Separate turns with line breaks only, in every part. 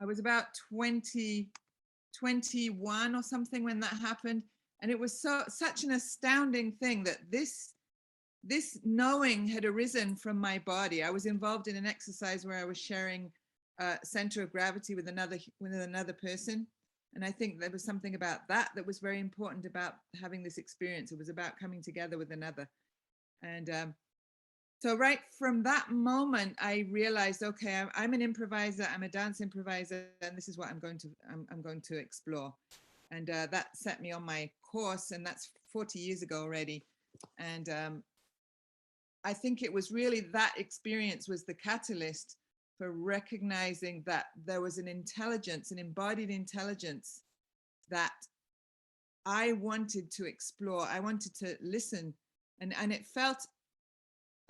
I was about 21 or something when that happened. And it was such an astounding thing that this knowing had arisen from my body. I was involved in an exercise where I was sharing center of gravity with another person. And I think there was something about that was very important about having this experience. It was about coming together with another. And so right from that moment, I realized, okay, I'm an improviser. I'm a dance improviser, and this is what I'm going to explore. And that set me on my course, and that's 40 years ago already. And I think it was really that experience was the catalyst for recognizing that there was an intelligence, an embodied intelligence that I wanted to explore. I wanted to listen, and it felt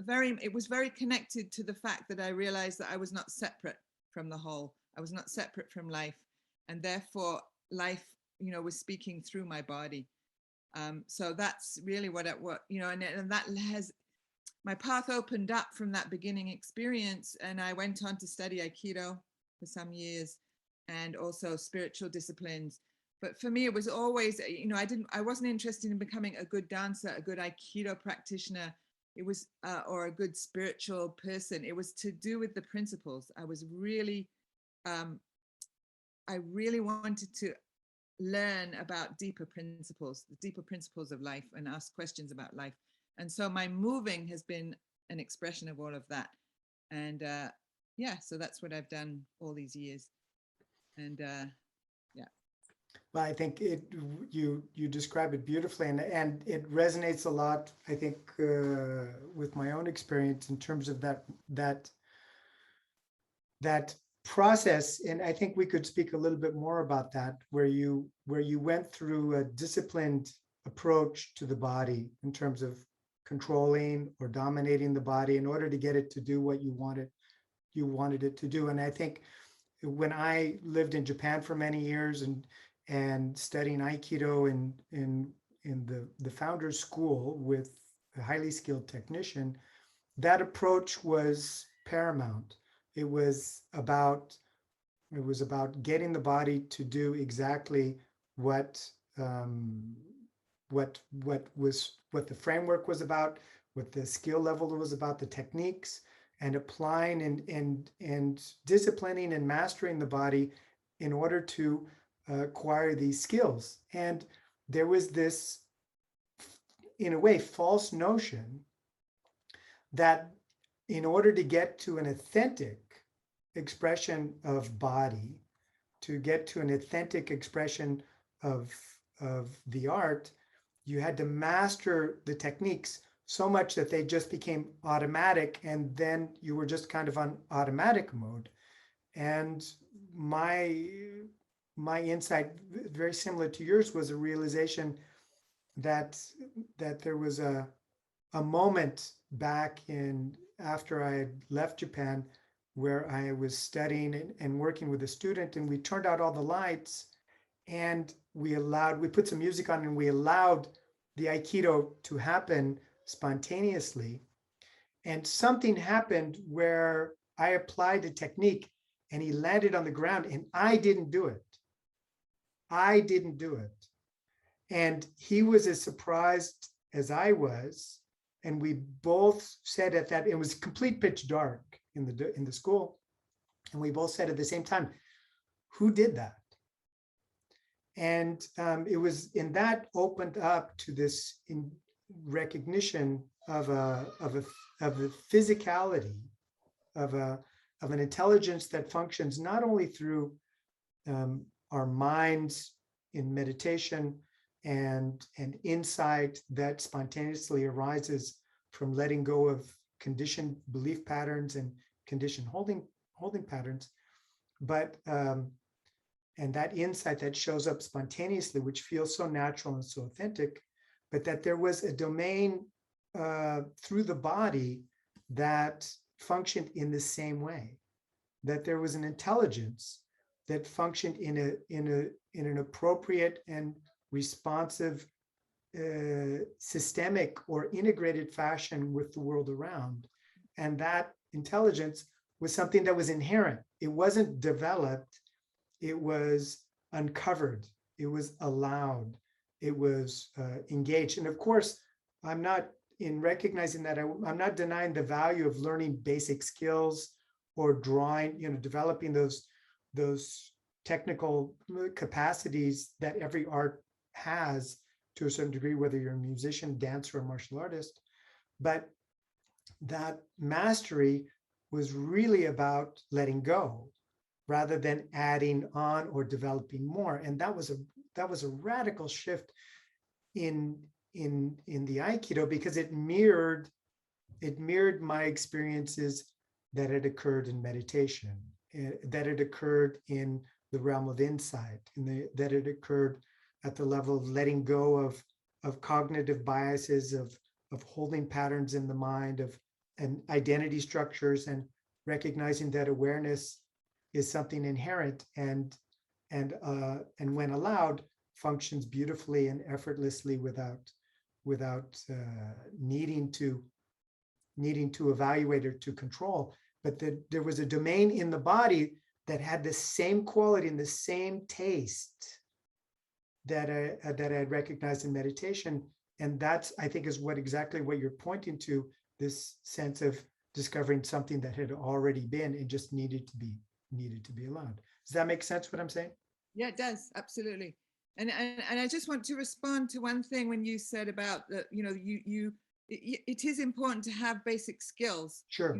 it was very connected to the fact that I realized that I was not separate from the whole. I was not separate from life, and therefore life, was speaking through my body. So that's really what and that has my path opened up from that beginning experience, and I went on to study Aikido for some years, and also spiritual disciplines. But for me, it was always, I wasn't interested in becoming a good dancer, a good Aikido practitioner. It was, or a good spiritual person. It was to do with the principles. I really wanted to learn about the deeper principles of life, and ask questions about life. And so my moving has been an expression of all of that. And so that's what I've done all these years. And
Well, I think you describe it beautifully, and it resonates a lot, I think, with my own experience in terms of that process. And I think we could speak a little bit more about that, where you went through a disciplined approach to the body in terms of controlling or dominating the body in order to get it to do what you wanted it to do. And I think when I lived in Japan for many years and studying Aikido in the founder's school with a highly skilled technician, that approach was paramount. It was about getting the body to do exactly what the framework was about, what the skill level was about, the techniques, and applying and disciplining and mastering the body in order to acquire these skills. And there was this, in a way, false notion that in order to get to an authentic expression of body, to get to an authentic expression of the art, you had to master the techniques so much that they just became automatic, and then you were just kind of on automatic mode. And my insight, very similar to yours, was a realization that there was a moment back in after I had left Japan where I was studying and working with a student, and we turned out all the lights, and we put some music on, and we allowed the Aikido to happen spontaneously. And something happened where I applied a technique and he landed on the ground, and I didn't do it. And he was as surprised as I was. And we both said at that, it was complete pitch dark in the school. And we both said at the same time, who did that? And it was in that opened up to this recognition of a physicality, of an intelligence that functions not only through our minds in meditation and insight that spontaneously arises from letting go of conditioned belief patterns and conditioned holding patterns, but and that insight that shows up spontaneously, which feels so natural and so authentic, but that there was a domain through the body that functioned in the same way, that there was an intelligence that functioned in an appropriate and responsive, systemic or integrated fashion with the world around. And that intelligence was something that was inherent. It wasn't developed. it was uncovered, it was allowed, it was engaged. And of course, I'm not in recognizing that, I'm not denying the value of learning basic skills or drawing, developing those technical capacities that every art has to a certain degree, whether you're a musician, dancer, or martial artist. But that mastery was really about letting go rather than adding on or developing more. And that was a radical shift in the Aikido, because it mirrored my experiences that had occurred in meditation, that had occurred in the realm of insight, that had occurred at the level of letting go of cognitive biases, of holding patterns in the mind, and identity structures, and recognizing that awareness is something inherent and when allowed, functions beautifully and effortlessly without needing to evaluate or to control. But there was a domain in the body that had the same quality and the same taste that I had recognized in meditation. And that's, I think, is exactly what you're pointing to, this sense of discovering something that had already been and just needed to be allowed. Does that make sense, what I'm saying?
Yeah, it does. Absolutely. And I just want to respond to one thing when you said about that, it is important to have basic skills.
Sure.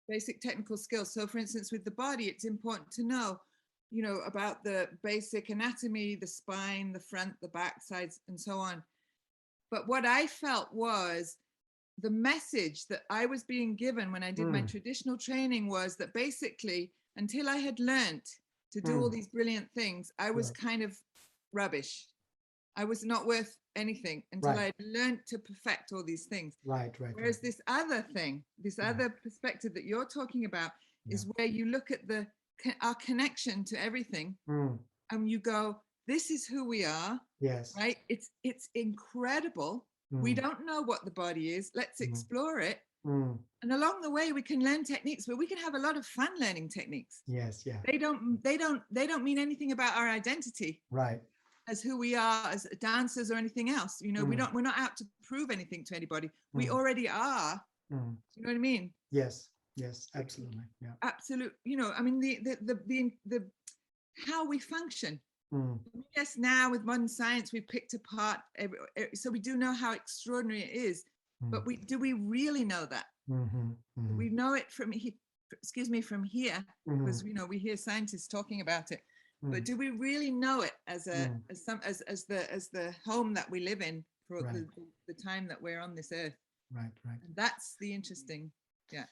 Basic technical skills. So for instance, with the body, it's important to know, about the basic anatomy, the spine, the front, the back, sides, and so on. But what I felt was the message that I was being given when I did my traditional training was that basically, until I had learned to do all these brilliant things, I was kind of rubbish. I was not worth anything until I learned to perfect all these things.
Right.
Whereas this other thing, this other perspective that you're talking about is where you look at our connection to everything and you go, this is who we are.
Yes.
Right? It's incredible. We don't know what the body is. Let's explore it. And along the way, we can learn techniques, but we can have a lot of fun learning techniques.
Yes. Yeah.
They don't mean anything about our identity.
Right.
As who we are as dancers or anything else. we're not out to prove anything to anybody. We already are. You know what I mean?
Yes, absolutely. Yeah.
Absolute. I mean, the how we function. Yes, now with modern science, we've picked apart so we do know how extraordinary it is. But do we really know that? We know it from here, because we hear scientists talking about it. But do we really know it as the home that we live in for the time that we're on this earth?
Right.
And that's the interesting, yeah.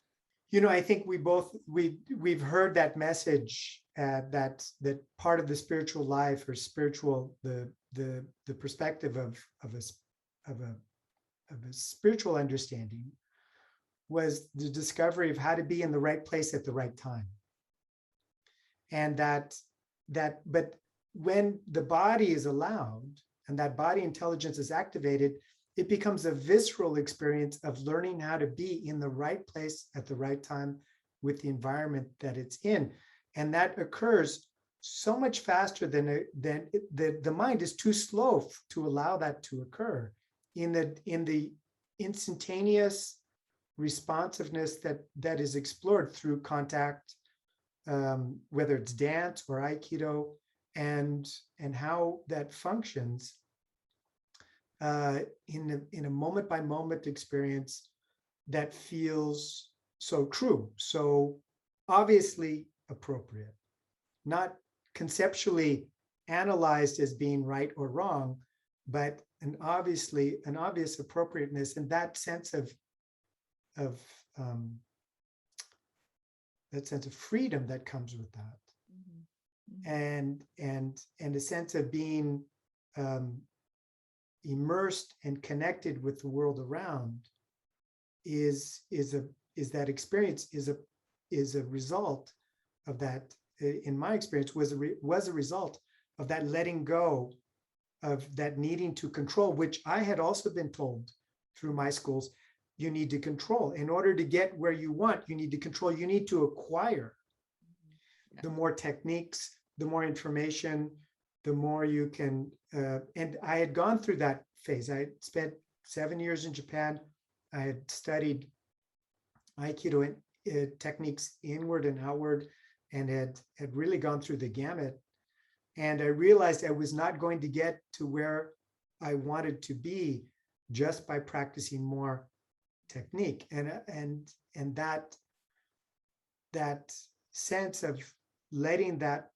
I think we've heard that message, that part of the spiritual life, or the perspective of a spiritual understanding was the discovery of how to be in the right place at the right time, and but when the body is allowed and that body intelligence is activated, it becomes a visceral experience of learning how to be in the right place at the right time with the environment that it's in. And that occurs so much faster than the mind is too slow to allow that to occur in the instantaneous responsiveness that is explored through contact, whether it's dance or Aikido, and how that functions in a moment by moment experience that feels so true, so obviously appropriate, not conceptually analyzed as being right or wrong, but an obvious appropriateness, and that sense of freedom that comes with that. And a sense of being immersed and connected with the world around is that experience is a result of that. In my experience, was a result of that letting go of that needing to control, which I had also been told through my schools. You need to control in order to get where you want. You need to control. You need to acquire the more techniques, more information, the more you can, and I had gone through that phase. I had spent 7 years in Japan. I had studied Aikido techniques inward and outward, and had really gone through the gamut. And I realized I was not going to get to where I wanted to be just by practicing more technique. And that sense of letting that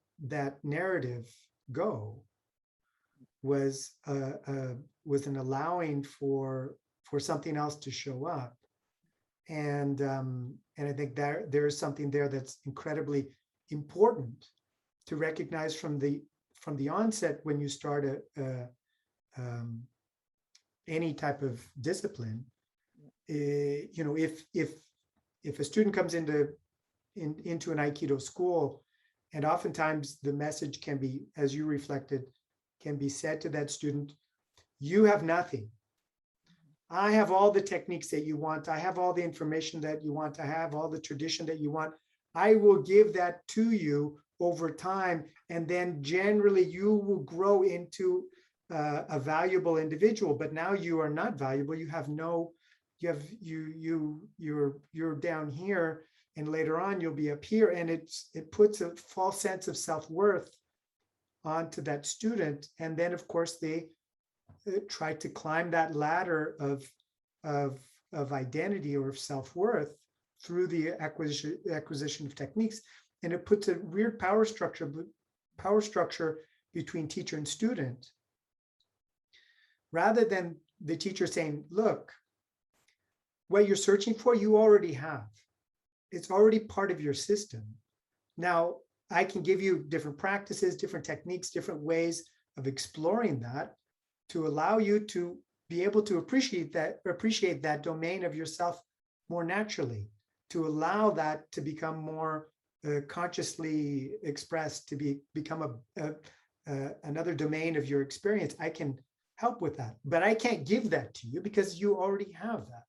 narrative go was an allowing for something else to show up. And I think there is something there that's incredibly important to recognize from the onset when you start any type of discipline. If a student comes into an Aikido school, and oftentimes the message can be, as you reflected, can be said to that student, you have nothing. I have all the techniques that you want. I have all the information that you want. I have all the tradition that you want. I will give that to you over time. And then generally you will grow into a valuable individual. But now you are not valuable. You have no, you're down here, and later on you'll be up here. And it puts a false sense of self-worth onto that student. And then of course they try to climb that ladder of identity or of self-worth through the acquisition of techniques. And it puts a weird power structure between teacher and student, rather than the teacher saying, look, what you're searching for, you already have. It's already part of your system. Now, I can give you different practices, different techniques, different ways of exploring that to allow you to be able to appreciate that domain of yourself more naturally, to allow that to become more consciously expressed, to become another domain of your experience. I can help with that, but I can't give that to you because you already have that.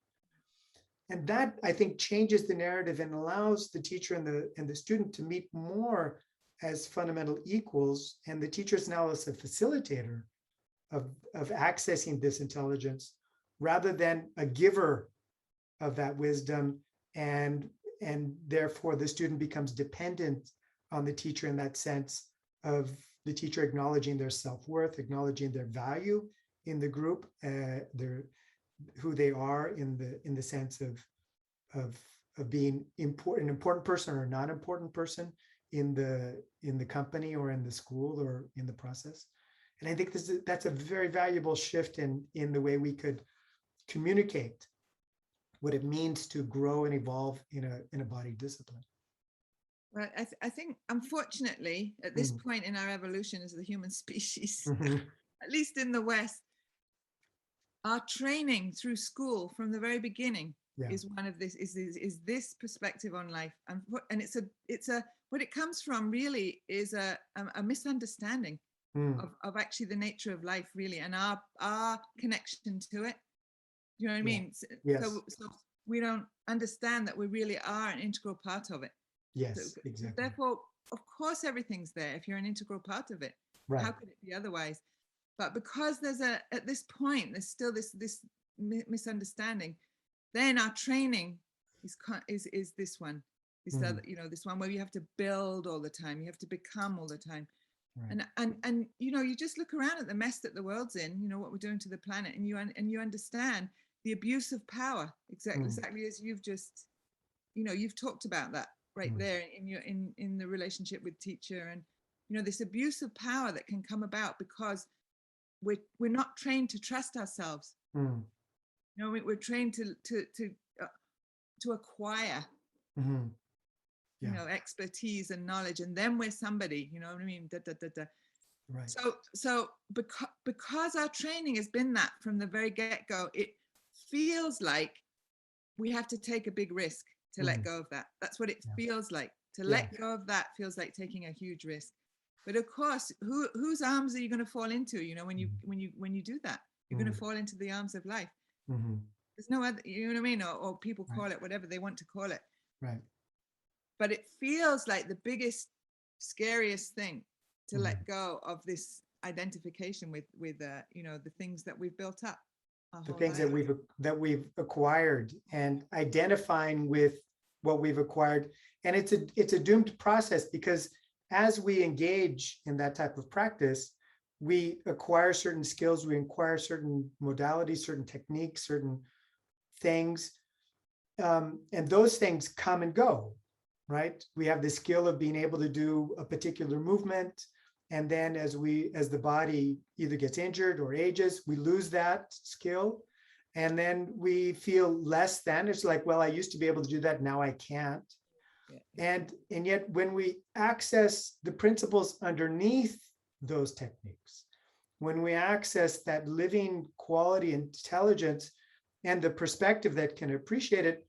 And that, I think, changes the narrative and allows the teacher and the student to meet more as fundamental equals. And the teacher is now as a facilitator of accessing this intelligence, rather than a giver of that wisdom. And therefore the student becomes dependent on the teacher in that sense of the teacher acknowledging their self-worth, acknowledging their value in the group, who they are in the sense of being an important person or a non-important person in the company or in the school or in the process. And I think that's a very valuable shift in the way we could communicate what it means to grow and evolve in a body discipline.
Well, I think, unfortunately, at this point in our evolution as the human species, at least in the West, our training through school from the very beginning is one of this perspective on life, and it's a what it comes from really is a misunderstanding of actually the nature of life, really, and our connection to it. You know what I mean?
Yes.
So we don't understand that we really are an integral part of it.
Yes,
so,
exactly.
Therefore, of course, everything's there if you're an integral part of it. Right. How could it be otherwise? But because at this point, there's still this misunderstanding, then our training is this one. Other, this one where you have to build all the time, you have to become all the time. Right. And you just look around at the mess that the world's in, what we're doing to the planet, and you understand the abuse of power, exactly as you've just, you've talked about that right there in the relationship with teacher, and this abuse of power that can come about because we're not trained to trust ourselves. We're trained to acquire expertise and knowledge, and then we're somebody, you know what I mean? Right. So because our training has been that from the very get-go, it feels like we have to take a big risk to let go of that. That's what it feels like. To let go of that feels like taking a huge risk. But of course, whose arms are you going to fall into? When you do that, you're going to fall into the arms of life. There's no other, you know what I mean? Or people call it whatever they want to call it. Right. But it feels like the biggest, scariest thing to let go of this identification with you know, the things that we've built up our
the
whole
things
life.
that we've acquired, and identifying with what we've acquired. And it's a doomed process, because as we engage in that type of practice, we acquire certain skills, we acquire certain modalities, certain techniques, certain things, and those things come and go, right? We have the skill of being able to do a particular movement, and then as the body either gets injured or ages, we lose that skill, and then we feel less than. It's like, well, I used to be able to do that, now I can't.
Yeah.
And yet when we access the principles underneath those techniques, when we access that living quality, intelligence, and the perspective that can appreciate it,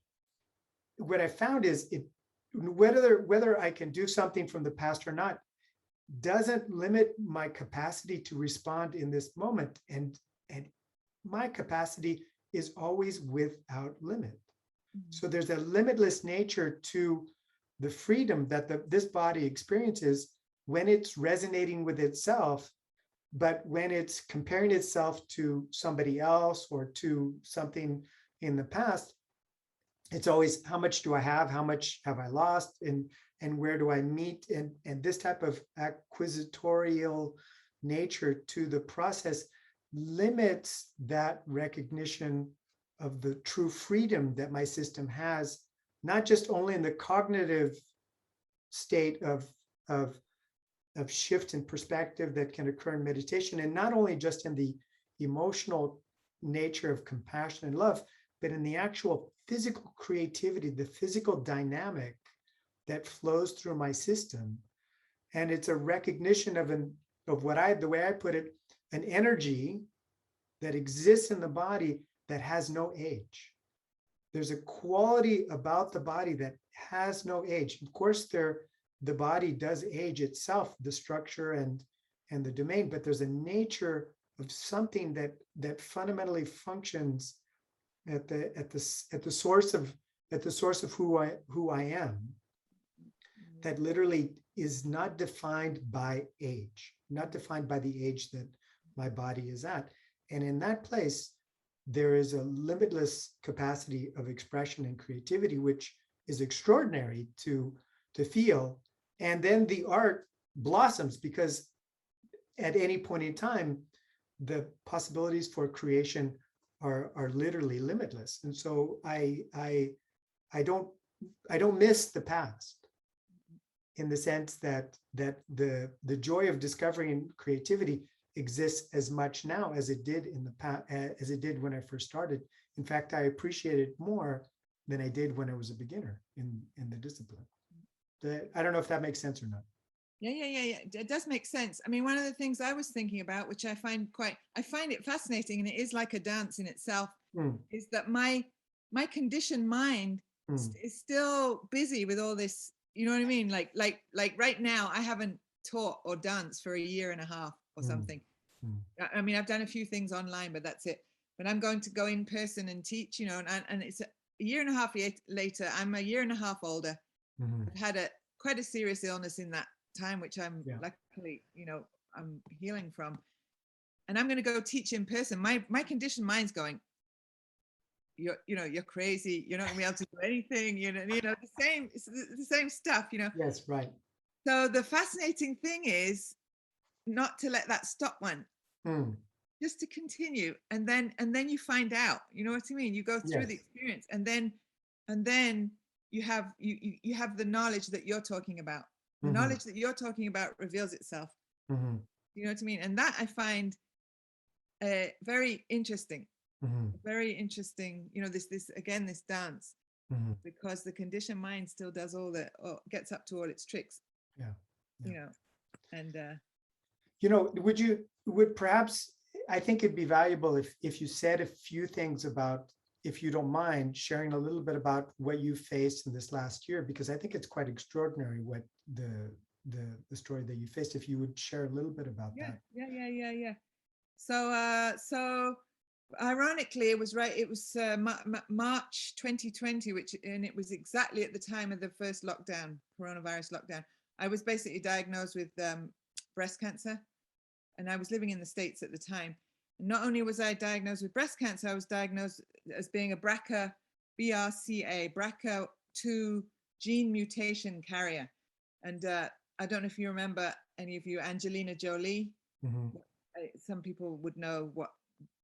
what I found is whether I can do something from the past or not doesn't limit my capacity to respond in this moment. And my capacity is always without limit. So there's a limitless nature to the freedom that this body experiences when it's resonating with itself. But when it's comparing itself to somebody else or to something in the past, it's always, how much do I have? How much have I lost? And where do I meet? And this type of acquisitorial nature to the process limits that recognition of the true freedom that my system has, not just only in the cognitive state of shift in perspective that can occur in meditation, and not only just in the emotional nature of compassion and love, but in the actual physical creativity, the physical dynamic that flows through my system. And it's a recognition of the way I put it, an energy that exists in the body that has no age. There's a quality about the body that has no age. Of course, the body does age itself, the structure and the domain, but there's a nature of something that fundamentally functions at the source of who I am, that literally is not defined by age, not defined by the age that my body is at. And in that place, there is a limitless capacity of expression and creativity, which is extraordinary to feel. And then the art blossoms, because at any point in time, the possibilities for creation are literally limitless. And so I don't miss the past, in the sense that the joy of discovery and creativity exists as much now as it did in the past, as it did when I first started. In fact, I appreciate it more than I did when I was a beginner in the discipline. I don't know if that makes sense or not.
Yeah. It does make sense. I mean, one of the things I was thinking about, which I find it fascinating, and it is like a dance in itself, is that my conditioned mind is still busy with all this. You know what I mean? Like right now, I haven't taught or danced for a year and a half or something. I mean, I've done a few things online, but that's it. But I'm going to go in person and teach, you know, and it's a year and a half later. I'm a year and a half older. I've had quite a serious illness in that time, which I'm luckily, you know, I'm healing from. And I'm going to go teach in person. My conditioned mind's going, you're crazy. You're not going to be able to do anything. It's the same stuff, you know.
Yes, right.
So the fascinating thing is not to let that stop one. Just to continue, and then you find out, you know what I mean? You go through the experience, and then you have the knowledge that you're talking about. The knowledge that you're talking about reveals itself. You know what I mean? And that I find very interesting. Very interesting. You know, this dance, because the conditioned mind still does gets up to all its tricks. You know, and
you know, would perhaps, I think it'd be valuable if you said a few things about, if you don't mind sharing a little bit about what you faced in this last year, because I think it's quite extraordinary what the story that you faced. If you would share a little bit about that.
Yeah. So ironically, it was March 2020, and it was exactly at the time of the first lockdown, coronavirus lockdown. I was basically diagnosed with breast cancer. And I was living in the States at the time. And not only was I diagnosed with breast cancer, I was diagnosed as being a BRCA, BRCA, BRCA2 gene mutation carrier. And I don't know if you remember, any of you, Angelina Jolie.
Mhm.
Some people would know what,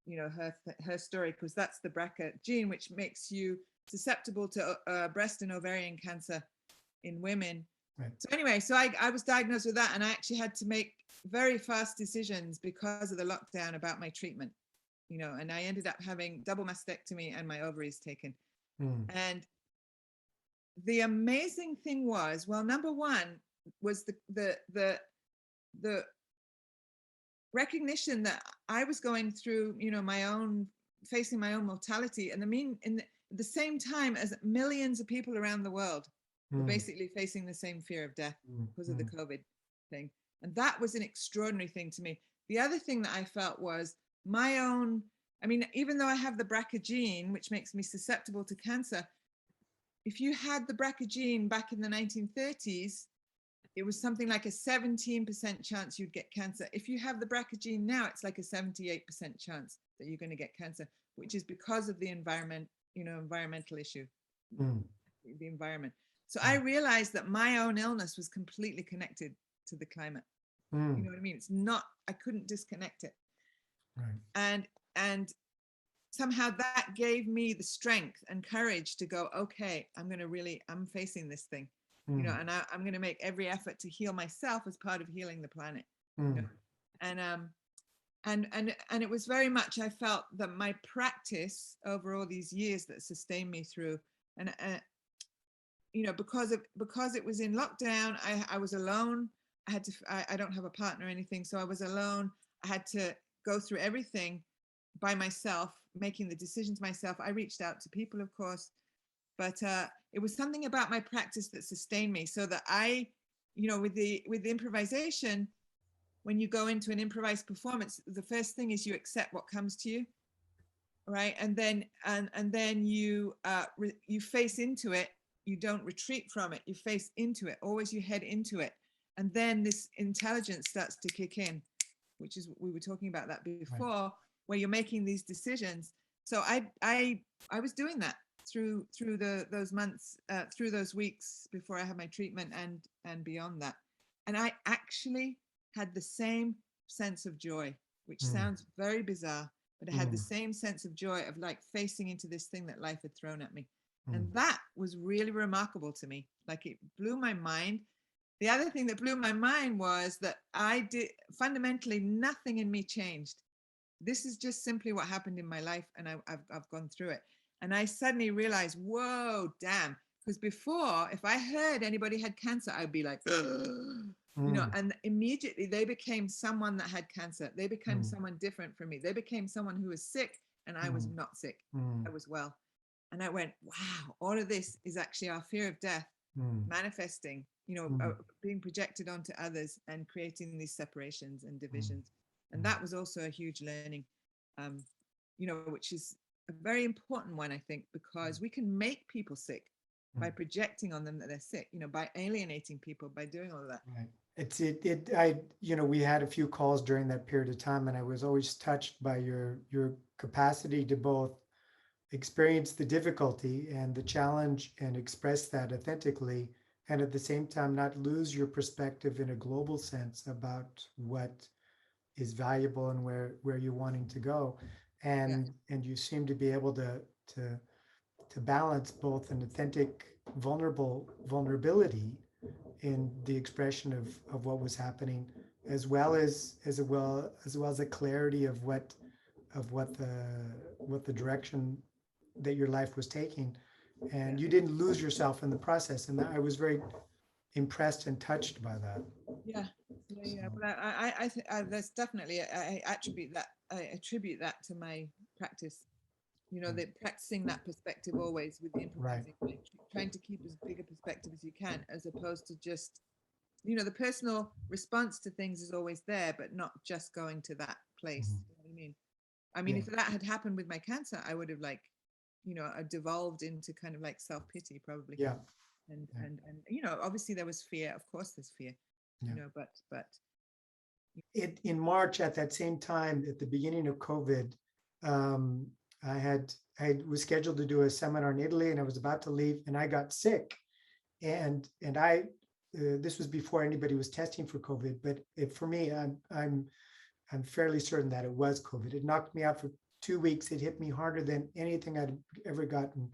you know, her story, because that's the BRCA gene, which makes you susceptible to breast and ovarian cancer in women.
Right.
So anyway, so I was diagnosed with that, and I actually had to make very fast decisions because of the lockdown about my treatment, you know, and I ended up having double mastectomy and my ovaries taken.
Mm.
And the amazing thing was, well, number one was the recognition that I was going through, you know, facing my own mortality, and at the same time as millions of people around the world were basically facing the same fear of death because of the COVID thing. And that was an extraordinary thing to me. The other thing that I felt was my own, I mean, even though I have the BRCA gene, which makes me susceptible to cancer, if you had the BRCA gene back in the 1930s, it was something like a 17% chance you'd get cancer. If you have the BRCA gene now, it's like a 78% chance that you're going to get cancer, which is because of the environment, you know, environmental issue, the environment. So I realized that my own illness was completely connected to the climate. You know what I mean? It's not, I couldn't disconnect it.
Right.
And somehow that gave me the strength and courage to go, okay, I'm facing this thing, you know, and I'm going to make every effort to heal myself as part of healing the planet. You know? And it was very much, I felt that my practice over all these years that sustained me through, and you know, because it was in lockdown, I was alone. I don't have a partner or anything, so I was alone. I had to go through everything by myself, making the decisions myself. I reached out to people, of course, but it was something about my practice that sustained me, so that I, you know, with the improvisation, when you go into an improvised performance, the first thing is you accept what comes to you, right? And then you you face into it. You don't retreat from it. You face into it. Always you head into it, and then this intelligence starts to kick in, which is, we were talking about that before, right, where you're making these decisions. So I was doing that through those months, through those weeks before I had my treatment, and beyond that. And I actually had the same sense of joy, which sounds very bizarre, but I had the same sense of joy of like facing into this thing that life had thrown at me. And that was really remarkable to me. Like, it blew my mind. The other thing that blew my mind was that fundamentally nothing in me changed. This is just simply what happened in my life, and I've gone through it. And I suddenly realized, whoa, damn. Because before, if I heard anybody had cancer, I'd be like, you know, and immediately they became someone that had cancer. They became someone different from me. They became someone who was sick, and I was not sick. I was well. And I went, wow, all of this is actually our fear of death manifesting, you know, being projected onto others and creating these separations and divisions. And that was also a huge learning, you know, which is a very important one, I think, because we can make people sick by projecting on them that they're sick, you know, by alienating people, by doing all of that.
Right. You know, we had a few calls during that period of time, and I was always touched by your capacity to both experience the difficulty and the challenge and express that authentically, and at the same time not lose your perspective in a global sense about what is valuable and where you're wanting to go. And you seem to be able to balance both an authentic vulnerability in the expression of what was happening, as well as a clarity of what the direction that your life was taking, and you didn't lose yourself in the process. And I was very impressed and touched by that.
But I that's definitely, I attribute that to my practice, you know, that practicing that perspective always with the improvising, right, trying to keep as big a perspective as you can, as opposed to just, you know, the personal response to things is always there, but not just going to that place. You know what I mean? I mean, if that had happened with my cancer, I would have, like, you know, devolved into kind of like self-pity probably. And you know, obviously there was fear. Of course there's fear, you know, but
in March, at that same time, at the beginning of COVID, um, I was scheduled to do a seminar in Italy, and I was about to leave, and I got sick, and this was before anybody was testing for COVID. But for me, I'm fairly certain that it was COVID. It knocked me out for 2 weeks. It hit me harder than anything I'd ever gotten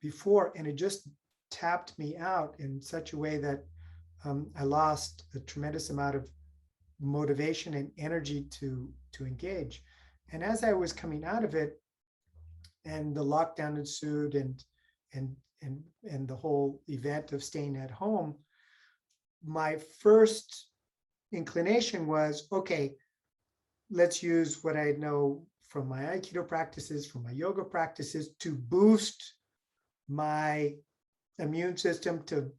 before, and it just tapped me out in such a way that I lost a tremendous amount of motivation and energy to engage. And as I was coming out of it, and the lockdown ensued, and the whole event of staying at home, my first inclination was, okay, let's use what I know from my Aikido practices, from my yoga practices, to boost my immune system, to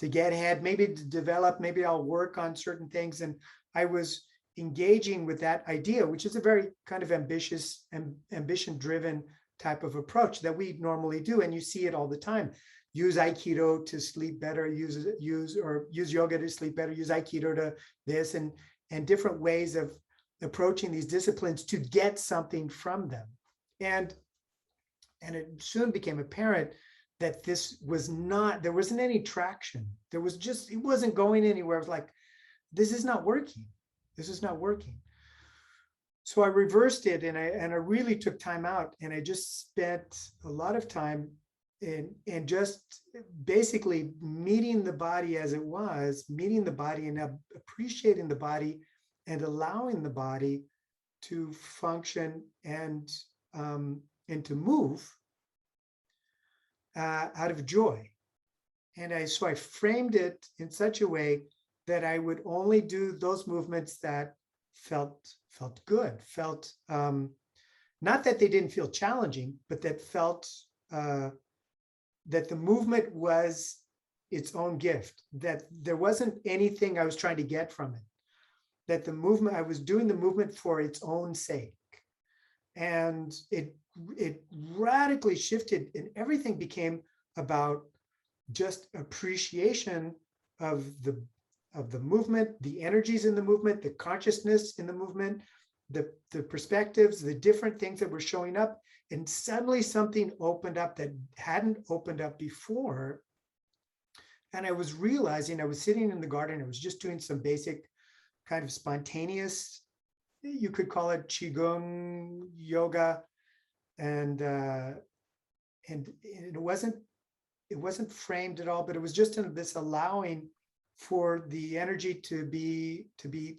get ahead, maybe to develop, maybe I'll work on certain things. And I was engaging with that idea, which is a very kind of ambitious and ambition-driven type of approach that we normally do. And you see it all the time. Use Aikido to sleep better, use yoga to sleep better, use Aikido to this, and different ways of approaching these disciplines to get something from them. And it soon became apparent that this was not, there wasn't any traction. There was just, it wasn't going anywhere. It was like, this is not working. This is not working. So I reversed it, and I really took time out, and I just spent a lot of time in just basically meeting the body as it was, meeting the body and appreciating the body and allowing the body to function and to move out of joy. And so I framed it in such a way that I would only do those movements that felt good, felt not that they didn't feel challenging, but that felt that the movement was its own gift, that there wasn't anything I was trying to get from it, that the movement, I was doing the movement for its own sake. And it radically shifted, and everything became about just appreciation of the movement, the energies in the movement, the consciousness in the movement, the perspectives, the different things that were showing up. And suddenly something opened up that hadn't opened up before. And I was realizing, I was sitting in the garden, I was just doing some basic kind of spontaneous, you could call it Qigong yoga. And it wasn't framed at all, but it was just in this allowing for the energy to be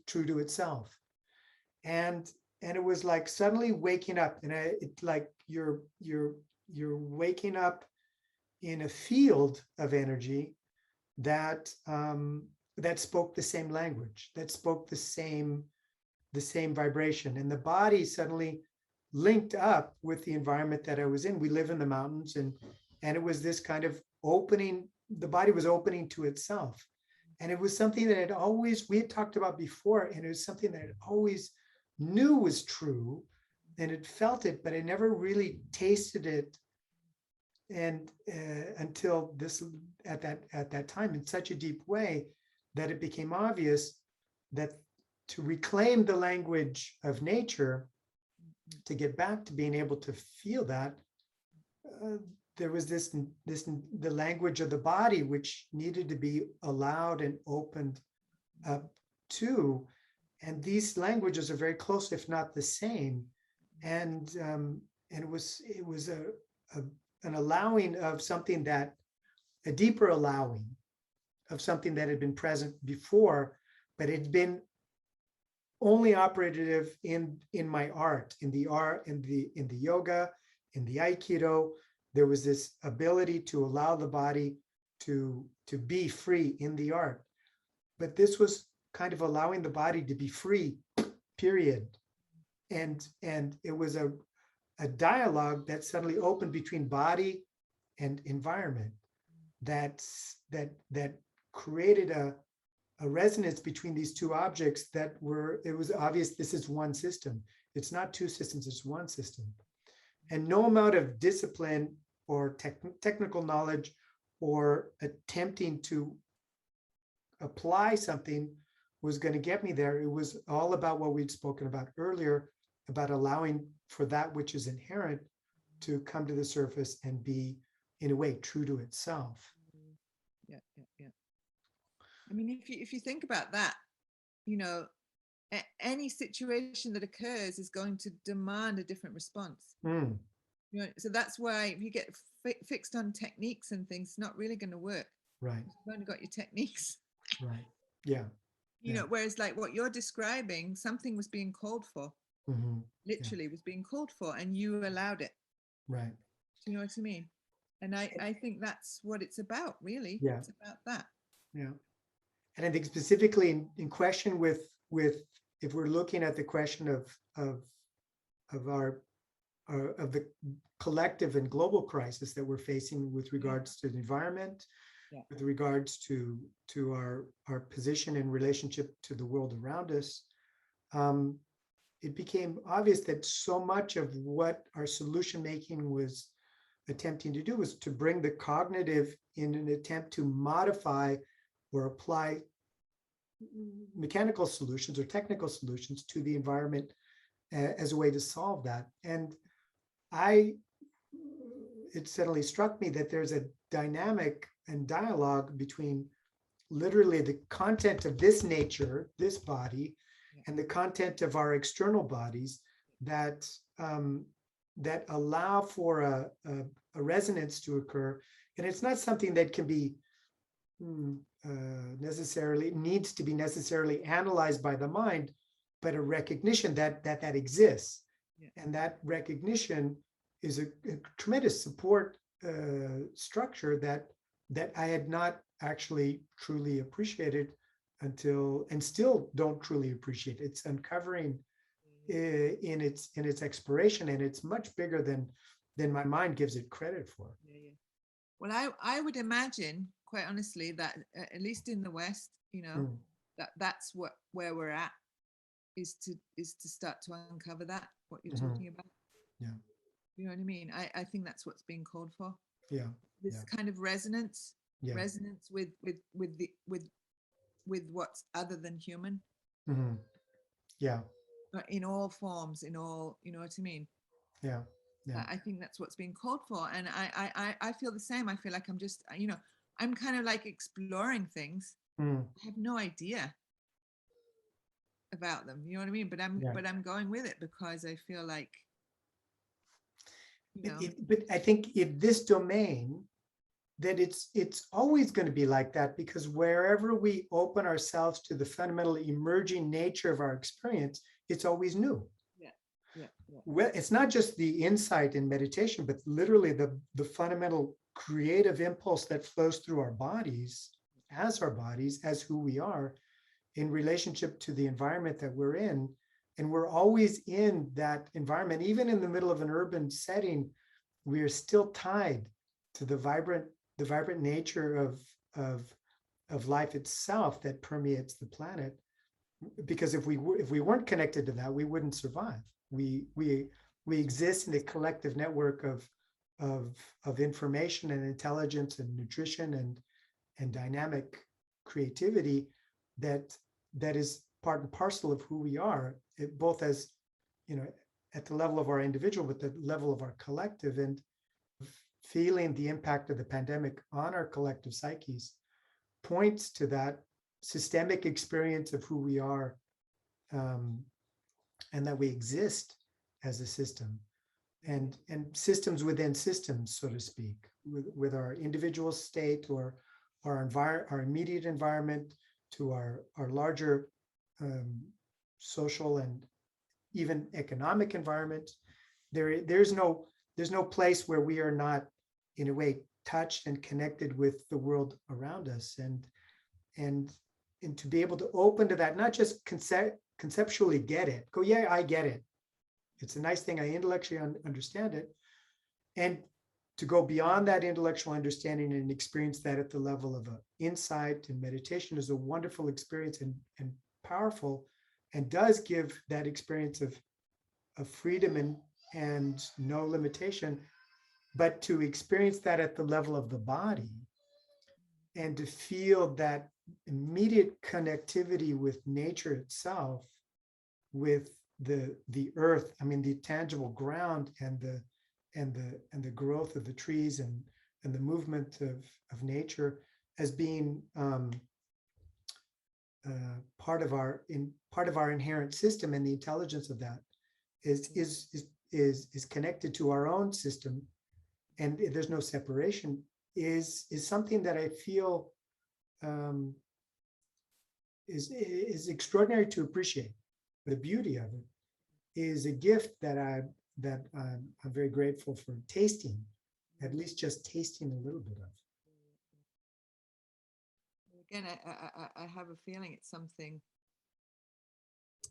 true to itself. And it was like suddenly waking up, and it's like you're waking up in a field of energy that that spoke the same language, that spoke the same vibration, and the body suddenly linked up with the environment that I was in. We live in the mountains, and it was this kind of opening. The body was opening to itself, and it was something that we had talked about before, and it was something that I always knew was true, and it felt it, but I never really tasted it, and until this at that time in such a deep way that it became obvious that to reclaim the language of nature, to get back to being able to feel that, there was the language of the body which needed to be allowed and opened up to. And these languages are very close, if not the same. And it was an allowing of something, that a deeper allowing of something that had been present before, but it had been only operative in my art, in the yoga, in the Aikido. There was this ability to allow the body to be free in the art. But this was kind of allowing the body to be free, period. And it was a dialogue that suddenly opened between body and environment that created a resonance between these two objects it was obvious this is one system. It's not two systems, it's one system. And no amount of discipline or technical knowledge or attempting to apply something was going to get me there. It was all about what we'd spoken about earlier, about allowing for that which is inherent to come to the surface and be, in a way, true to itself.
Yeah, yeah, yeah. I mean, if you think about that, you know, any situation that occurs is going to demand a different response.
Mm,
You know, so that's why if you get fixed on techniques and things, it's not really going to work.
right,
You've only got your techniques.
right. Yeah.
You
Yeah.
know, whereas like what you're describing, something was being called for,
Hmm. Yeah.
literally was being called for, and you allowed it.
Right.
Do you know what I mean? And I think that's what it's about, really.
Yeah.
It's about that.
Yeah. And I think specifically in question with if we're looking at the question of our of the collective and global crisis that we're facing with regards to the environment,
Yeah.
with regards to our position in relationship to the world around us, it became obvious that so much of what our solution making was attempting to do was to bring the cognitive in an attempt to modify or apply mechanical solutions or technical solutions to the environment as a way to solve that. And it suddenly struck me that there's a dynamic and dialogue between literally the content of this nature, this body, and the content of our external bodies that that allow for a resonance to occur. And it's not something that can be necessarily needs to be necessarily analyzed by the mind, but a recognition that exists.
Yeah.
And that recognition is a tremendous support structure that I had not actually truly appreciated until, and still don't truly appreciate. It's uncovering in its exploration, and it's much bigger than my mind gives it credit for.
Yeah, yeah. Well, I would imagine, quite honestly, that at least in the West, you know, that's where we're at, is to start to uncover that, what you're talking about.
Yeah.
You know what I mean? I think that's what's being called for.
Yeah.
This kind of resonance,
Yeah.
resonance with what's other than human.
Mm-hmm. Yeah.
In all forms, in all, you know what I mean?
Yeah. Yeah.
I think that's what's being called for, and I feel the same. I feel like I'm just, you know, I'm kind of like exploring things. I have no idea about them. You know what I mean? But I'm going with it because I feel like, you know.
But I think in this domain, that it's always going to be like that, because wherever we open ourselves to the fundamental emerging nature of our experience, it's always new.
Yeah. Yeah. Yeah.
Well, it's not just the insight in meditation, but literally the fundamental creative impulse that flows through our bodies, as who we are in relationship to the environment that we're in. And we're always in that environment. Even in the middle of an urban setting, we are still tied to the vibrant nature of life itself that permeates the planet. Because if we weren't connected to that, we wouldn't survive. We exist in a collective network of information and intelligence and nutrition and dynamic creativity that is part and parcel of who we are, both as, you know, at the level of our individual, but the level of our collective. And feeling the impact of the pandemic on our collective psyches points to that systemic experience of who we are, and that we exist as a system, and systems within systems, so to speak, with our individual state or our immediate environment, to our larger social and even economic environment. There's no place where we are not, in a way, touched and connected with the world around us, and to be able to open to that, not just conceptually get it, go, yeah, I get it, it's a nice thing, I intellectually understand it, and to go beyond that intellectual understanding and experience that at the level of insight. And meditation is a wonderful experience and powerful, and does give that experience of freedom and no limitation. But to experience that at the level of the body, and to feel that immediate connectivity with nature itself, with the earth, I mean the tangible ground, and the growth of the trees, and the movement of nature as being part of our inherent system, and the intelligence of that is connected to our own system, and there's no separation, is something that I feel is extraordinary to appreciate. The beauty of it is a gift that I'm very grateful for tasting, at least just tasting a little bit of.
Again, I have a feeling it's something.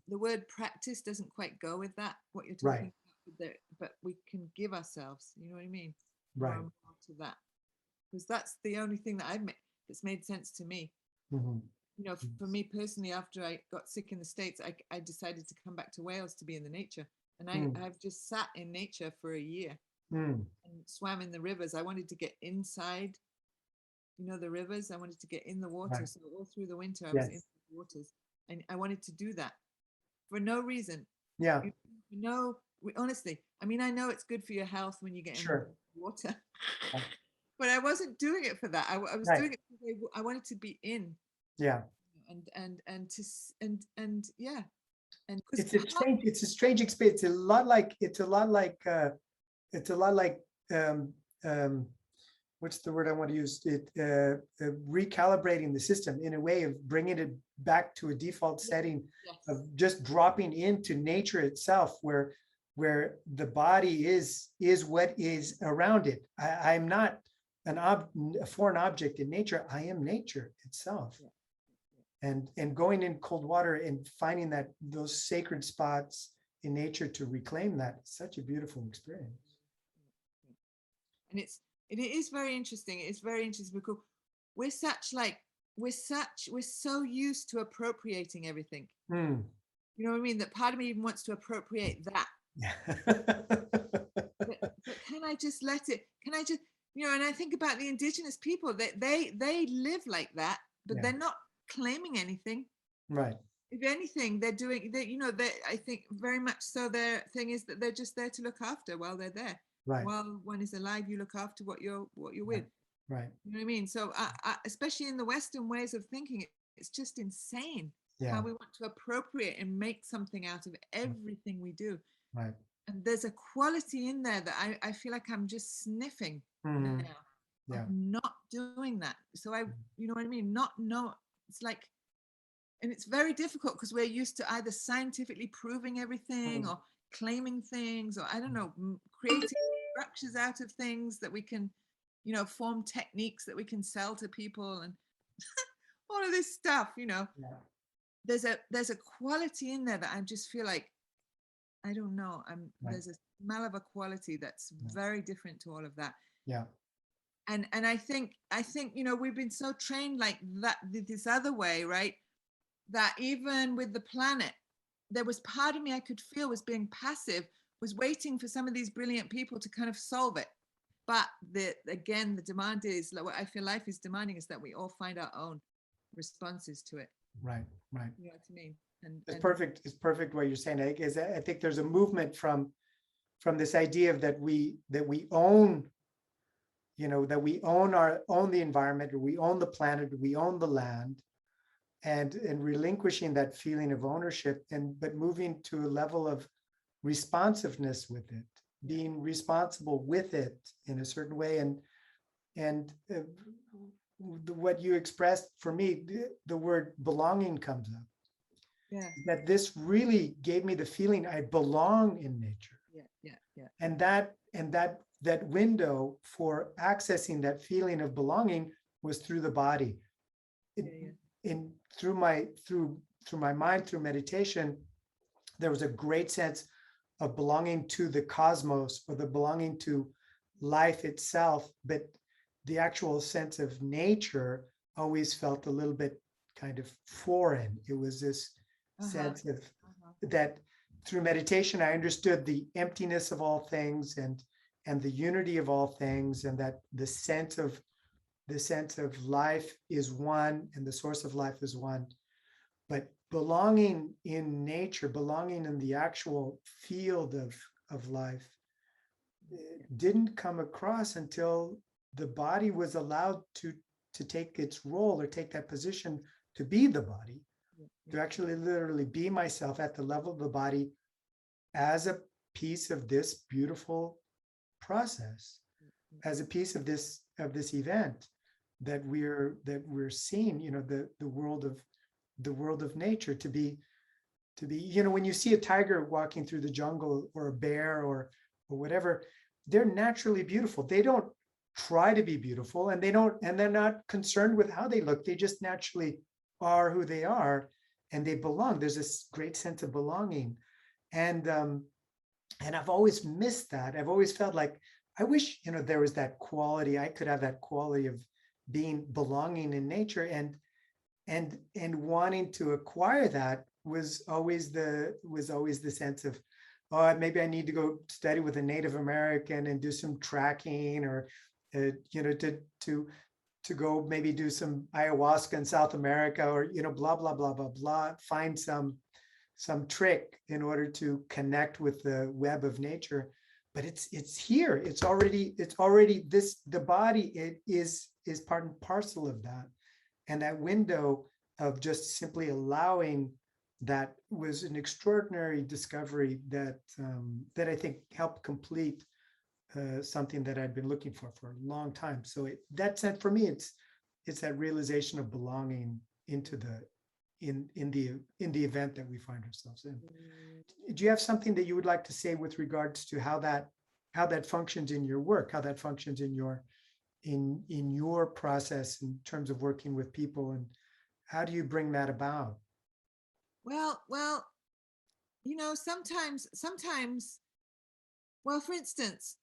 The word practice doesn't quite go with that, what you're talking about, but we can give ourselves, you know what I mean?
Right.
More to that, because that's the only thing that that's made sense to me.
Mm-hmm.
You know, for me personally, after I got sick in the States, I decided to come back to Wales to be in the nature, and I've just sat in nature for a year and swam in the rivers. I wanted to get inside, you know, the rivers. I wanted to get in the water.
Right.
So all through the winter, I was in the waters, and I wanted to do that for no reason.
Yeah.
You know, honestly, I mean, I know it's good for your health when you get in water, but I wasn't doing it for that. I was doing it because I wanted to be in.
Yeah.
And yeah. And
it's a strange experience. It's a lot like what's the word I want to use? Recalibrating the system in a way of bringing it back to a default setting of just dropping into nature itself, where the body is what is around it. I'm not a foreign object in nature. I am nature itself. And going in cold water and finding those sacred spots in nature to reclaim that, such a beautiful experience.
And it is very interesting. It's very interesting because we're so used to appropriating everything. You know what I mean? That part of me even wants to appropriate that. but can I just let it? Can I just, you know? And I think about the indigenous people. They live like that, but they're not claiming anything.
Right.
If anything, they're doing that. You know, I think very much so. Their thing is that they're just there to look after while they're there.
Right.
While one is alive, you look after what you're with.
Right.
You know what I mean? So, especially in the Western ways of thinking, it's just insane how we want to appropriate and make something out of everything we do.
Right.
And there's a quality in there that I feel like I'm just sniffing now. I'm not doing that. So you know what I mean? It's like, and it's very difficult because we're used to either scientifically proving everything or claiming things, or I don't know, creating structures out of things that we can, you know, form techniques that we can sell to people and all of this stuff, you know. There's a quality in there that I just feel like, I don't know, there's a smell of a quality that's very different to all of that. And I think, you know, we've been so trained like that, this other way, right? That even with the planet, there was part of me I could feel was being passive, was waiting for some of these brilliant people to kind of solve it. But the demand is, like, what I feel life is demanding is that we all find our own responses to it.
Right.
You know what I mean?
It's perfect. It's perfect what you're saying. I think there's a movement from this idea of that we own, you know, that we own the environment, or we own the planet, or we own the land, and relinquishing that feeling of ownership, but moving to a level of responsiveness with it, being responsible with it in a certain way. And what you expressed, for me, the word belonging comes up. That this really gave me the feeling I belong in nature. And that window for accessing that feeling of belonging was through the body. Through my mind, through meditation, there was a great sense of belonging to the cosmos, or the belonging to life itself. But the actual sense of nature always felt a little bit kind of foreign. It was this sense of that through meditation, I understood the emptiness of all things, and the unity of all things, and that the sense of the sense of life is one and the source of life is one. But belonging in nature, belonging in the actual field of life, didn't come across until the body was allowed to take its role or take that position to be the body, to actually literally be myself at the level of the body as a piece of this beautiful process, as a piece of this event that we're seeing, the world of nature, to be, when you see a tiger walking through the jungle, or a bear, or whatever, they're naturally beautiful. They don't try to be beautiful, and they're not concerned with how they look. They just naturally are who they are, and they belong. There's this great sense of belonging. And I've always missed that. I've always felt like, I wish, there was that quality. I could have that quality of belonging in nature, and wanting to acquire that was always the sense of, oh, maybe I need to go study with a Native American and do some tracking, or to go maybe do some ayahuasca in South America, or blah blah blah blah blah, find some trick in order to connect with the web of nature. But it's here. It's already this. The body, it is part and parcel of that. And that window of just simply allowing that was an extraordinary discovery that I think helped complete something that I'd been looking for a long time. So that's it for me. It's that realization of belonging into in the event that we find ourselves in. Do you have something that you would like to say with regards to how that functions in your work, how that functions in your process in terms of working with people, and how do you bring that about?
Well, sometimes, well, for instance,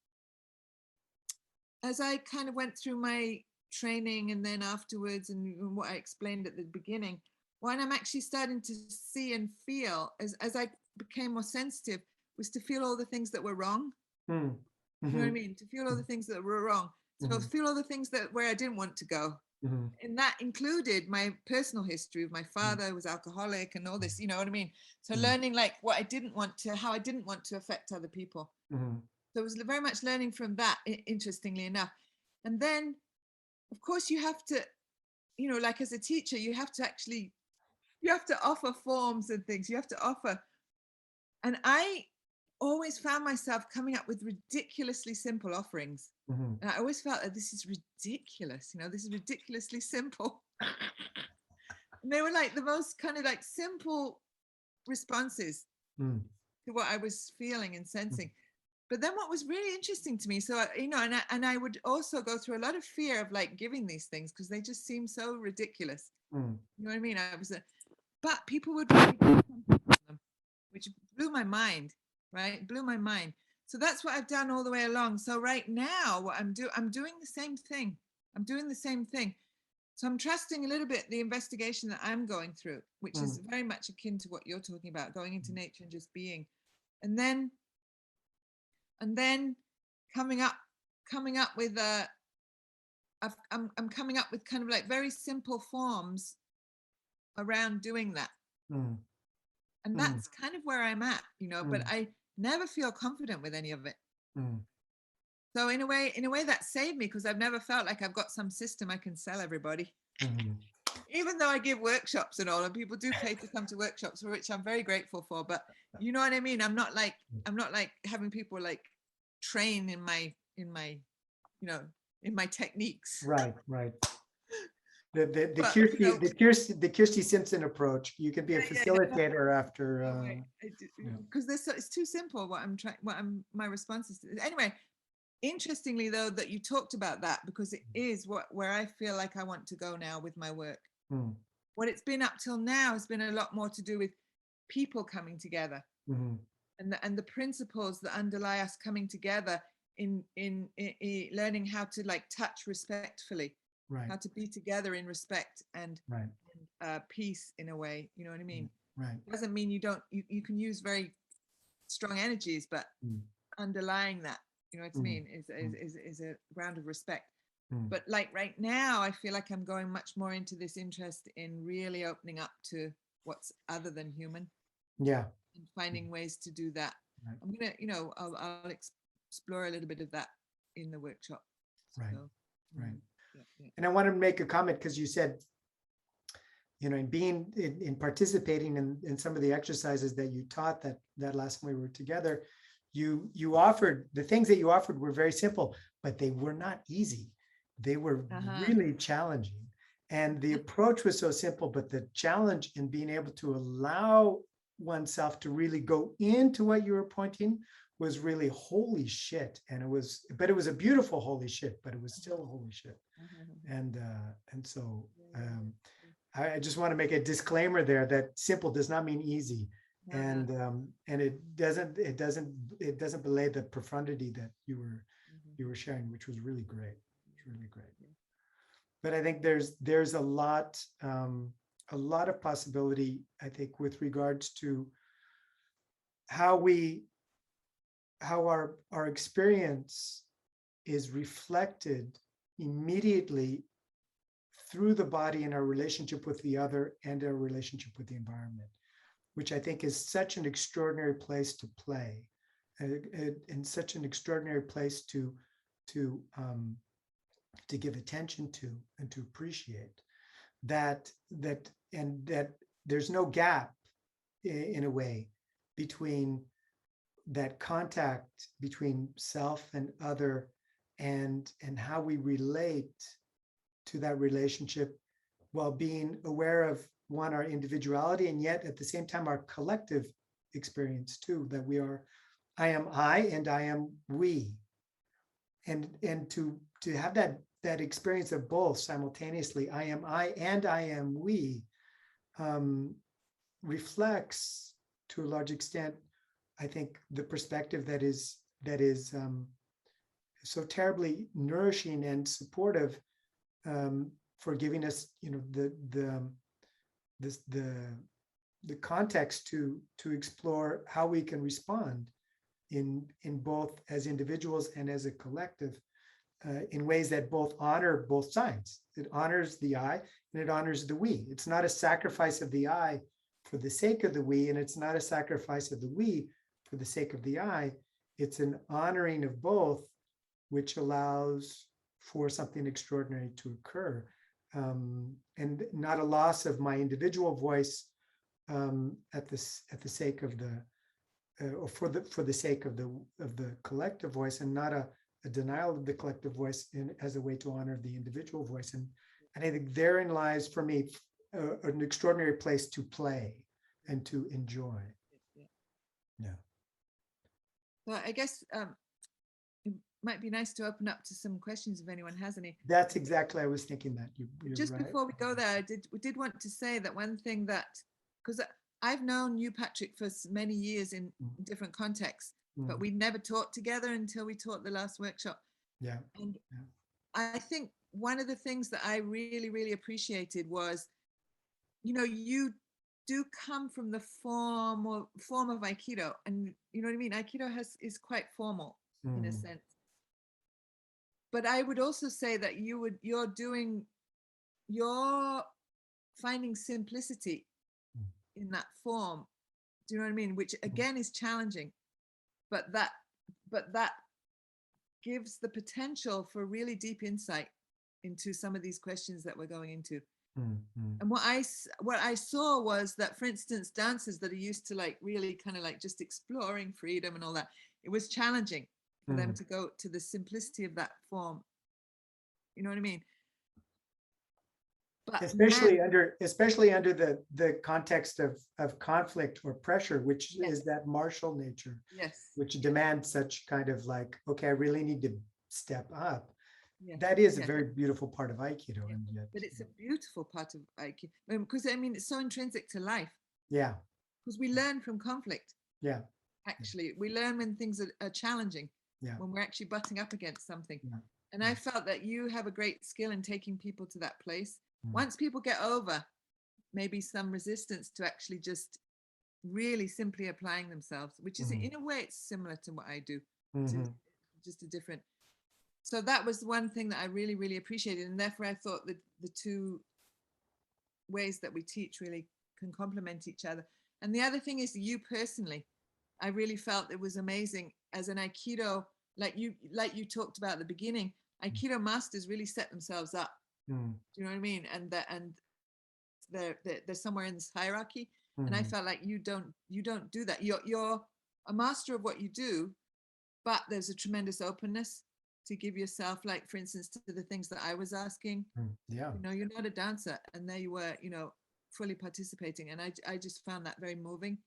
as I kind of went through my training and then afterwards, and what I explained at the beginning, what I'm actually starting to see and feel as I became more sensitive was to feel all the things that were wrong.
Mm-hmm.
You know what I mean? To feel all the things that were wrong. So feel all the things where I didn't want to go.
Mm-hmm.
And that included my personal history of my father was alcoholic and all this, you know what I mean? So learning like how I didn't want to affect other people. So it was very much learning from that, interestingly enough. And then, of course, you have to, like as a teacher, you have to offer forms and things. You have to offer. And I always found myself coming up with ridiculously simple offerings. And I always felt that this is ridiculous, this is ridiculously simple. And they were like the most kind of like simple responses to what I was feeling and sensing. But then what was really interesting to me, so, and I would also go through a lot of fear of like giving these things because they just seem so ridiculous. You know what I mean? But people would really do something with them, which blew my mind, right? Blew my mind. So that's what I've done all the way along. So right now, what I'm doing the same thing. I'm doing the same thing. So I'm trusting a little bit the investigation that I'm going through, which is very much akin to what you're talking about, going into nature and just being. And then coming up with I'm coming up with kind of like very simple forms around doing that. And that's kind of where I'm at, but I never feel confident with any of it. So in a way that saved me, because I've never felt like I've got some system I can sell everybody. Even though I give workshops and all, and people do pay to come to workshops, for which I'm very grateful for. But you know what I mean? I'm not like having people like train in my techniques.
Right. The Kirstie Simson approach. You can be a facilitator after.
Because it's too simple. My response is anyway. Interestingly, though, that you talked about that, because it is where I feel like I want to go now with my work. What it's been up till now has been a lot more to do with people coming together, and the principles that underlie us coming together in learning how to like touch respectfully, how to be together in respect and peace in a way. You know what I mean? It doesn't mean you can use very strong energies, but underlying that, you know what I mean, is a ground of respect.
Mm.
But like right now, I feel like I'm going much more into this interest in really opening up to what's other than human
Yeah.
and finding ways to do that.
Right.
I'm gonna, I'll explore a little bit of that in the workshop.
Right.
So,
Right.
yeah.
And I want to make a comment because you said, in being in participating in some of the exercises that you taught that last time we were together, you offered the things that you offered were very simple, but they were not easy. They were really challenging. And the approach was so simple, but the challenge in being able to allow oneself to really go into what you were pointing was really holy shit. And it was a beautiful holy shit, but it was still holy shit. And so I just want to make a disclaimer there that simple does not mean easy. And it doesn't belay the profundity that you were sharing, which was really great. It's really great. But I think there's a lot of possibility, I think, with regards to how our experience is reflected immediately through the body in our relationship with the other and our relationship with the environment, which I think is such an extraordinary place to play, and such an extraordinary place to give attention to and to appreciate that there's no gap in a way between that contact between self and other and how we relate to that relationship while being aware of our individuality and yet at the same time our collective experience too, that we are I am I and I am we, and to have that experience of both simultaneously, I am I and I am we, reflects to a large extent, I think, the perspective that is so terribly nourishing and supportive, for giving us, the context to explore how we can respond in both as individuals and as a collective, in ways that both honor both sides. It honors the I and it honors the we. It's not a sacrifice of the I for the sake of the we, and it's not a sacrifice of the we for the sake of the I. It's an honoring of both, which allows for something extraordinary to occur, and not a loss of my individual voice, at the sake of the or for the sake of the collective voice, and not a denial of the collective voice as a way to honor the individual voice. And I think therein lies for me an extraordinary place to play and to enjoy. Yeah.
So I guess it might be nice to open up to some questions if anyone has any.
That's exactly, I was thinking that. You're
Just
right.
before we go there, we did want to say that one thing that, because I've known you, Patrick, for many years in different contexts, but we never taught together until we taught the last workshop.
Yeah.
And I think one of the things that I really, really appreciated was, you do come from the form of Aikido, and you know what I mean? Aikido is quite formal in a sense. But I would also say that you're finding simplicity in that form. Do you know what I mean? Which again is challenging, but that gives the potential for really deep insight into some of these questions that we're going into. And what I saw was that, for instance, dancers that are used to like really kind of like just exploring freedom and all that, it was challenging for them to go to the simplicity of that form. You know what I mean? But
especially under the context of conflict or pressure, which is that martial nature, which demands such kind of like, okay, I really need to step up. That is a very beautiful part of Aikido, and yet,
but it's a beautiful part of Aikido, because I mean it's so intrinsic to life.
Yeah.
Because we learn from conflict.
Yeah.
Actually, we learn when things are challenging.
Yeah.
When we're actually butting up against something.
Yeah.
And I felt that you have a great skill in taking people to that place. Once people get over maybe some resistance to actually just really simply applying themselves, which is in a way it's similar to what I do, just a different. so that was one thing that I really, really appreciated. And therefore I thought that the two ways that we teach really can complement each other. And the other thing is you personally, I really felt it was amazing as an Aikido, like you talked about at the beginning, Aikido masters really set themselves up.
Mm.
Do you know what I mean? And they're somewhere in this hierarchy. And I
Mm.
felt like you don't do that. You're a master of what you do, but there's a tremendous openness to give yourself, like for instance, to the things that I was asking.
Yeah.
You know, you're not a dancer, and there you were, you know, fully participating, and I just found that very moving,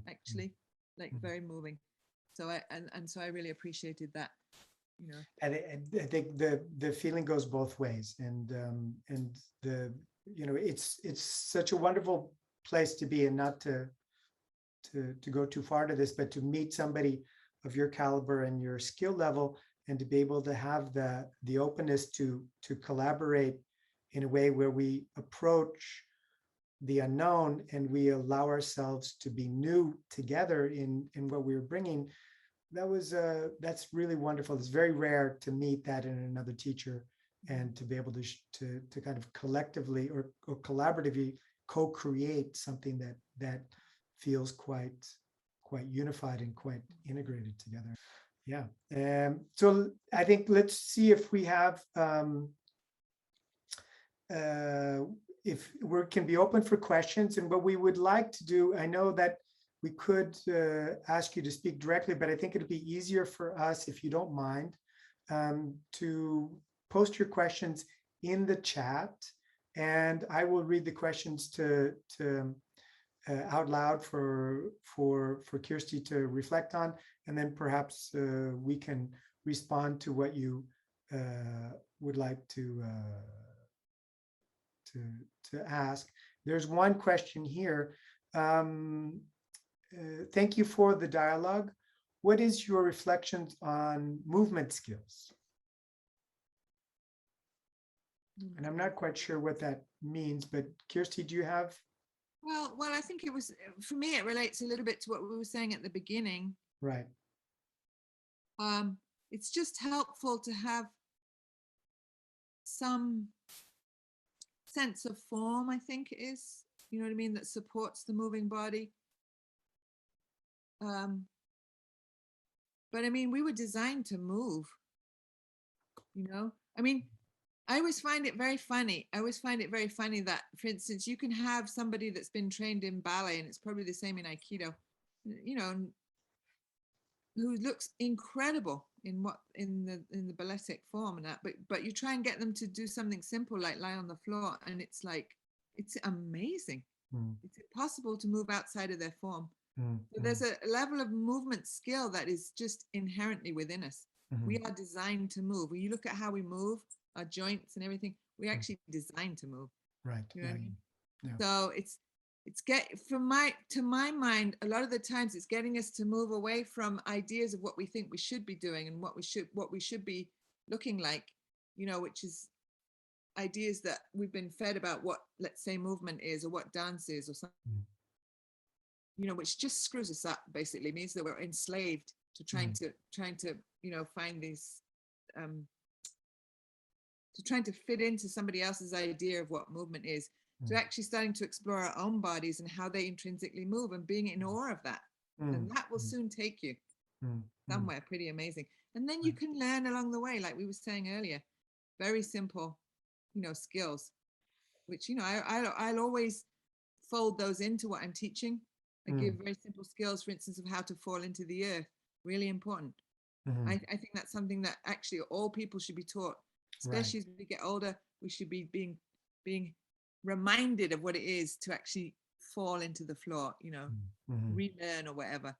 actually, like very moving. So so I really appreciated that, you know.
And I think the feeling goes both ways, and the it's such a wonderful place to be, and not to go too far to this, but to meet somebody of your caliber and your skill level, and to be able to have the openness to collaborate in a way where we approach the unknown and we allow ourselves to be new together in what we were bringing. That's really wonderful. It's very rare to meet that in another teacher, and to be able to kind of collectively or collaboratively co-create something that feels quite unified and quite integrated together. Yeah. So I think let's see if we have if we can be open for questions. And what we would like to do, I know that we could ask you to speak directly, but I think it'd be easier for us, if you don't mind, to post your questions in the chat, and I will read the questions to out loud for Kirstie to reflect on, and then perhaps we can respond to what you would like to ask. There's one question here. Thank you for the dialogue. What is your reflections on movement skills? And I'm not quite sure what that means, but Kirstie, do you have?
Well, I think it was, for me, it relates a little bit to what we were saying at the beginning.
Right.
It's just helpful to have some sense of form, I think it is, you know what I mean, that supports the moving body. But I mean, we were designed to move, you know. I mean, I always find it very funny. That, for instance, you can have somebody that's been trained in ballet, and it's probably the same in Aikido, you know, who looks incredible in the balletic form and that, but you try and get them to do something simple like lie on the floor, and it's like, it's amazing. It's impossible to move outside of their form. So there's a level of movement skill that is just inherently within us. We are designed to move. When you look at how we move, our joints and everything, we're actually designed to move.
Right.
You know what I mean? Yeah. So it's to my mind, a lot of the times it's getting us to move away from ideas of what we think we should be doing and what we should be looking like, you know, which is ideas that we've been fed about what, let's say, movement is, or what dance is, or something, you know, which just screws us up. Basically means that we're enslaved to trying to you know, find these to trying to fit into somebody else's idea of what movement is, to actually starting to explore our own bodies and how they intrinsically move, and being in awe of that. And that will soon take you somewhere pretty amazing. And then you can learn along the way, like we were saying earlier, very simple, you know, skills, which, you know, I'll always fold those into what I'm teaching. I give very simple skills, for instance, of how to fall into the earth. Really important. I think that's something that actually all people should be taught, especially as we get older. We should be being reminded of what it is to actually fall into the floor, you know, relearn or whatever,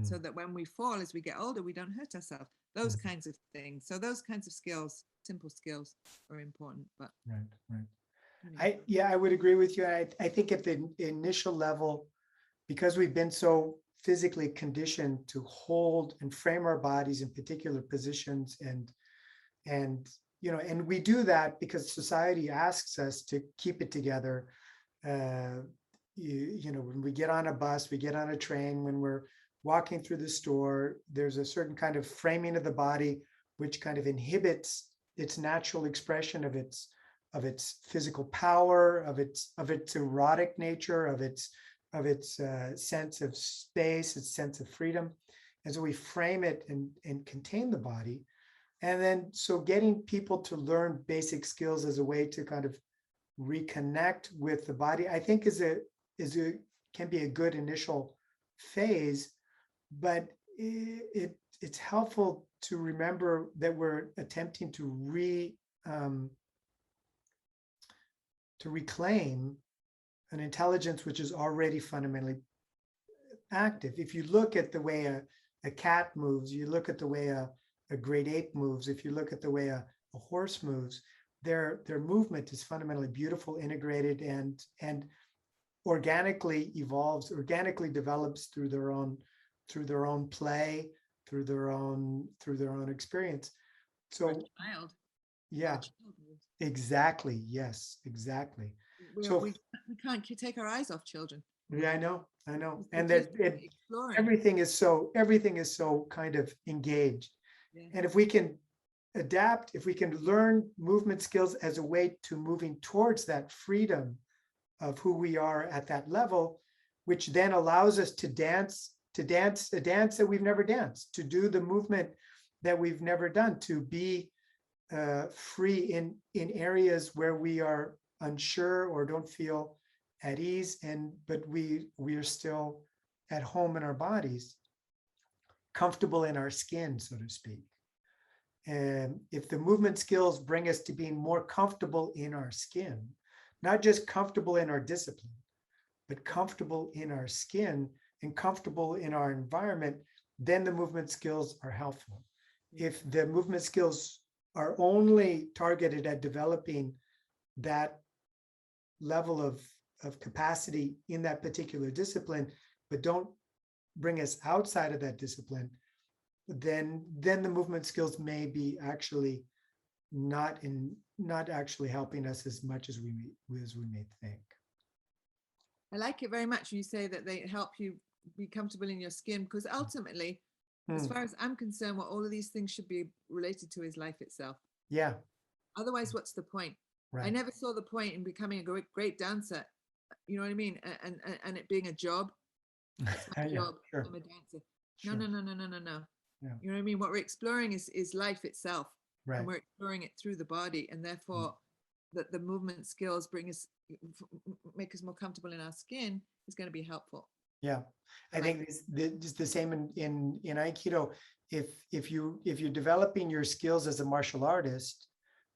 so that when we fall as we get older, we don't hurt ourselves. Those kinds of things. So those kinds of skills, simple skills, are important. But
right. I would agree with you. I think at the initial level, because we've been so physically conditioned to hold and frame our bodies in particular positions, and you know, and we do that because society asks us to keep it together. You know, when we get on a bus, we get on a train, when we're walking through the store, there's a certain kind of framing of the body which kind of inhibits its natural expression of its physical power, of its erotic nature, of its sense of space, its sense of freedom. And so we frame it and contain the body. And then so getting people to learn basic skills as a way to kind of reconnect with the body, I think can be a good initial phase, but it's helpful to remember that we're attempting to reclaim an intelligence which is already fundamentally active. If you look at the way a cat moves, you look at the way a great ape moves, if you look at the way a horse moves, their movement is fundamentally beautiful, integrated, and organically evolves, organically develops through their own play, through their own experience. So
child.
Yeah, exactly. Yes, exactly. So
we can't take our eyes off children.
yeah, I know. And
Just
that
exploring.
everything is so kind of engaged.
Yeah.
And if we can adapt, if we can learn movement skills as a way to moving towards that freedom of who we are at that level, which then allows us to dance a dance that we've never danced, to do the movement that we've never done, to be free in areas where we are unsure or don't feel at ease, but we are still at home in our bodies, comfortable in our skin, so to speak. And if the movement skills bring us to being more comfortable in our skin, not just comfortable in our discipline, but comfortable in our skin and comfortable in our environment, then the movement skills are helpful. If the movement skills are only targeted at developing that level of capacity in that particular discipline, but don't bring us outside of that discipline, then the movement skills may be actually not actually helping us as much as we may think.
I like it very much. You say that they help you be comfortable in your skin, because ultimately, as far as I'm concerned, what all of these things should be related to is life itself.
Yeah.
Otherwise, what's the point? Right. I never saw the point in becoming a great dancer. You know what I mean? And it being a job. That's my
Yeah,
job.
sure.
I'm a dancer.
Sure.
No.
Yeah.
You know what I mean? What we're exploring is life itself.
Right.
And we're exploring it through the body. And therefore, that the movement skills make us more comfortable in our skin is going to be helpful.
Yeah, I think it's the same in Aikido. If you're developing your skills as a martial artist,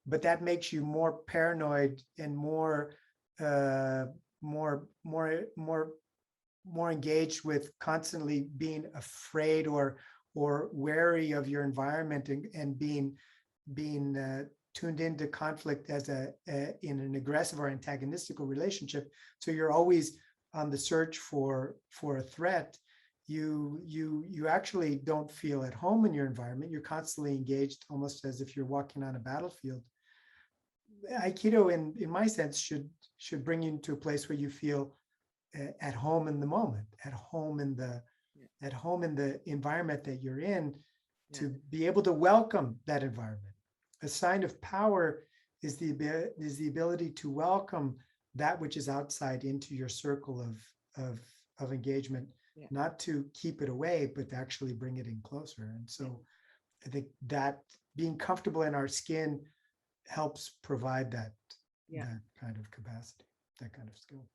but that makes you more paranoid and more engaged with constantly being afraid or wary of your environment and being tuned into conflict as in an aggressive or antagonistic relationship. So you're always on the search for a threat. You actually don't feel at home in your environment. You're constantly engaged, almost as if you're walking on a battlefield. Aikido, in my sense, should bring you to a place where you feel at home in the moment, at home in the environment that you're in, to be able to welcome that environment. A sign of power is the ability to welcome that which is outside into your circle of engagement, not to keep it away, but to actually bring it in closer. And so I think that being comfortable in our skin helps provide that kind of capacity, that kind of skill.